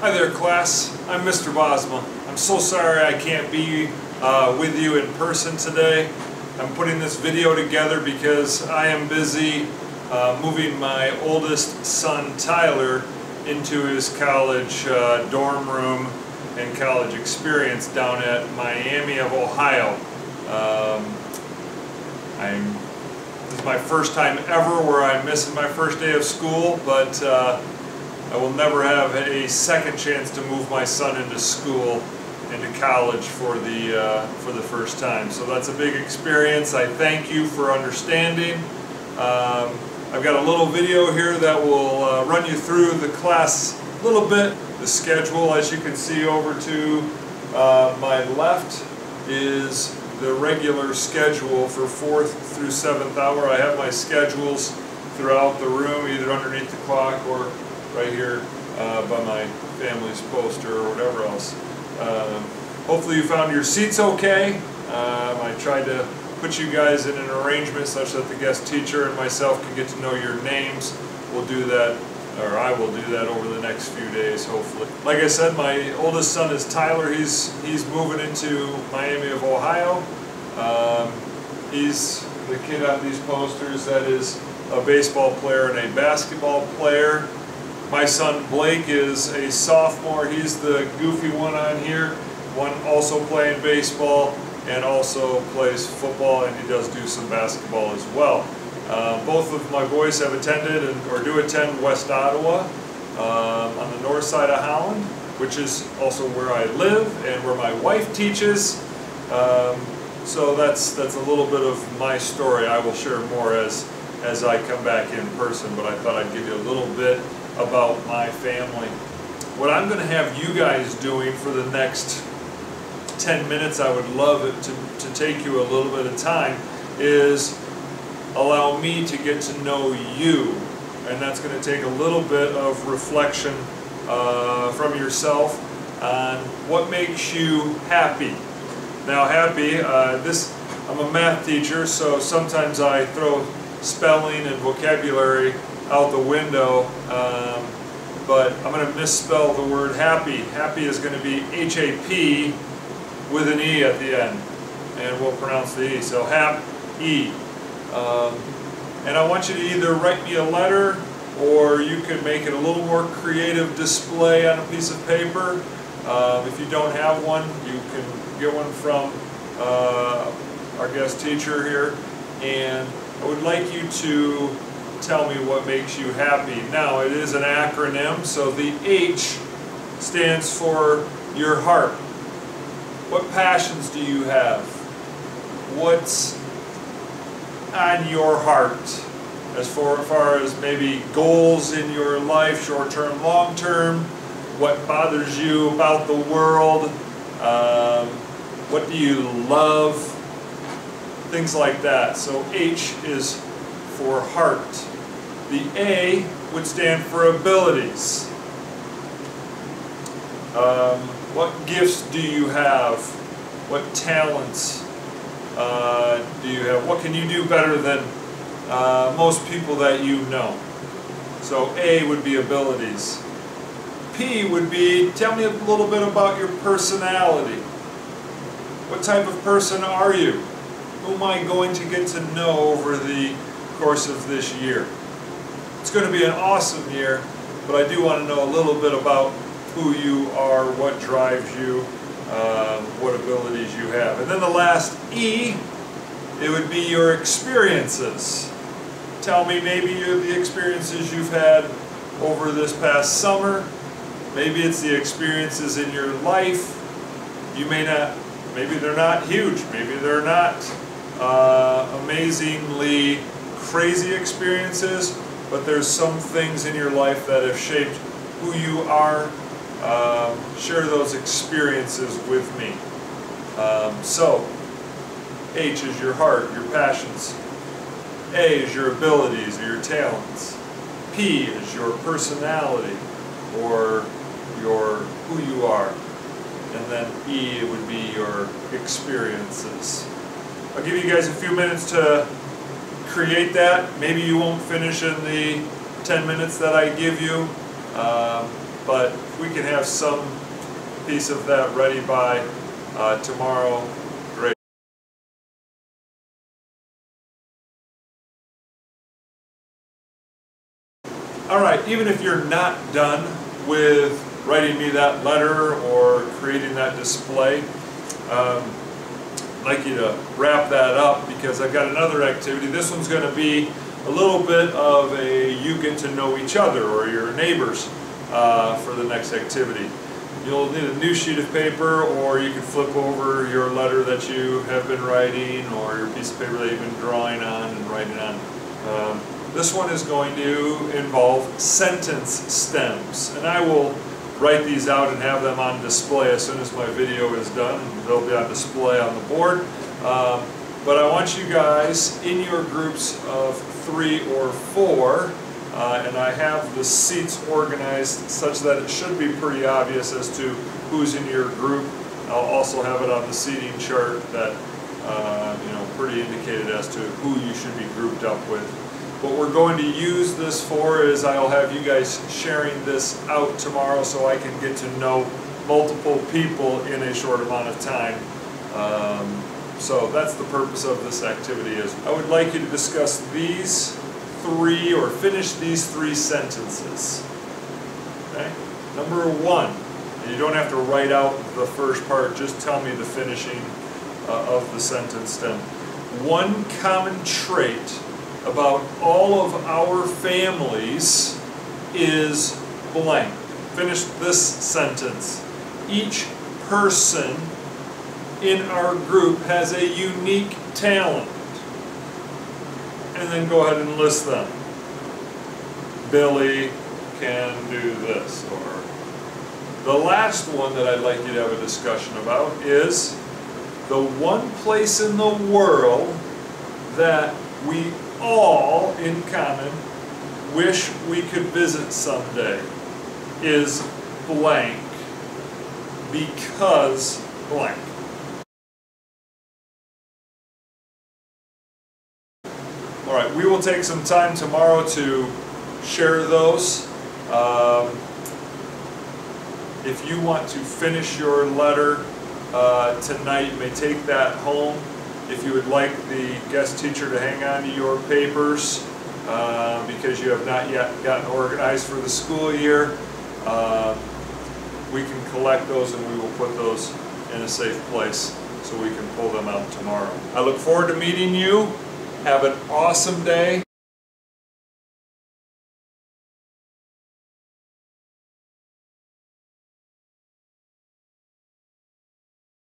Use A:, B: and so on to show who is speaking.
A: Hi there, class. I'm Mr. Bosma. I'm so sorry I can't be with you in person today. I'm putting this video together because I am busy moving my oldest son, Tyler, into his college dorm room and college experience down at Miami of Ohio. This is my first time ever where I'm missing my first day of school, but I will never have a second chance to move my son into school, into college for the first time. So that's a big experience. I thank you for understanding. I've got a little video here that will run you through the class a little bit. The schedule, as you can see over to my left, is the regular schedule for 4th through 7th hour. I have my schedules throughout the room, either underneath the clock or right here by my family's poster or whatever else. Hopefully you found your seats okay. I tried to put you guys in an arrangement such that the guest teacher and myself can get to know your names. We'll do that, or I will do that over the next few days, hopefully. Like I said, my oldest son is Tyler. He's moving into Miami of Ohio. He's the kid on these posters that is a baseball player and a basketball player. My son Blake is a sophomore. He's the goofy one on here. One also playing baseball and also plays football, and he does do some basketball as well. Both of my boys have attended or do attend West Ottawa on the north side of Holland, which is also where I live and where my wife teaches. So that's a little bit of my story. I will share more as I come back in person, but I thought I'd give you a little bit about my family. What I'm going to have you guys doing for the next 10 minutes, I would love it to take you a little bit of time, is allow me to get to know you. And that's going to take a little bit of reflection from yourself on what makes you happy. Now, happy, I'm a math teacher, so sometimes I throw spelling and vocabulary out the window, but I'm going to misspell the word happy. Happy is going to be H-A-P with an E at the end, and we'll pronounce the E, so hap-E. And I want you to either write me a letter, or you can make it a little more creative display on a piece of paper. If you don't have one, you can get one from our guest teacher here, and I would like you to tell me what makes you happy. Now, it is an acronym, so the H stands for your heart. What passions do you have? What's on your heart as far as maybe goals in your life, short-term, long-term? What bothers you about the world? What do you love? Things like that. So H is for heart. The A would stand for abilities. What gifts do you have? What talents do you have? What can you do better than most people that you know? So A would be abilities. P would be, tell me a little bit about your personality. What type of person are you? Who am I going to get to know over the course of this year? It's going to be an awesome year, but I do want to know a little bit about who you are, what drives you, what abilities you have. And then the last E, it would be your experiences. Tell me maybe the experiences you've had over this past summer. Maybe it's the experiences in your life. You may not, maybe they're not huge, maybe they're not amazingly crazy experiences, but there's some things in your life that have shaped who you are. Share those experiences with me. So, H is your heart, your passions. A is your abilities or your talents. P is your personality or who you are. And then E would be your experiences. I'll give you guys a few minutes to create that. Maybe you won't finish in the 10 minutes that I give you. but if we can have some piece of that ready by tomorrow, great. All right, even if you're not done with writing me that letter or creating that display, I'd like you to wrap that up because I've got another activity. This one's going to be a little bit of a you get to know each other or your neighbors for the next activity. You'll need a new sheet of paper, or you can flip over your letter that you have been writing or your piece of paper that you've been drawing on and writing on. This one is going to involve sentence stems, and I will write these out and have them on display as soon as my video is done. They'll be on display on the board. But I want you guys in your groups of 3 or 4, and I have the seats organized such that it should be pretty obvious as to who's in your group. I'll also have it on the seating chart that, pretty indicated as to who you should be grouped up with. What we're going to use this for is I'll have you guys sharing this out tomorrow so I can get to know multiple people in a short amount of time. So that's the purpose of this activity. Is I would like you to discuss these 3 or finish these 3 sentences. Okay? Number 1, and you don't have to write out the first part, just tell me the finishing of the sentence stem. One common trait about all of our families is blank. Finish this sentence. Each person in our group has a unique talent. And then go ahead and list them. Billy can do this. Or the last one that I'd like you to have a discussion about is the one place in the world that we all in common wish we could visit someday is blank because blank. All right, we will take some time tomorrow to share those. If you want to finish your letter tonight, you may take that home. If you would like the guest teacher to hang on to your papers because you have not yet gotten organized for the school year, we can collect those and we will put those in a safe place so we can pull them out tomorrow. I look forward to meeting you. Have an awesome day.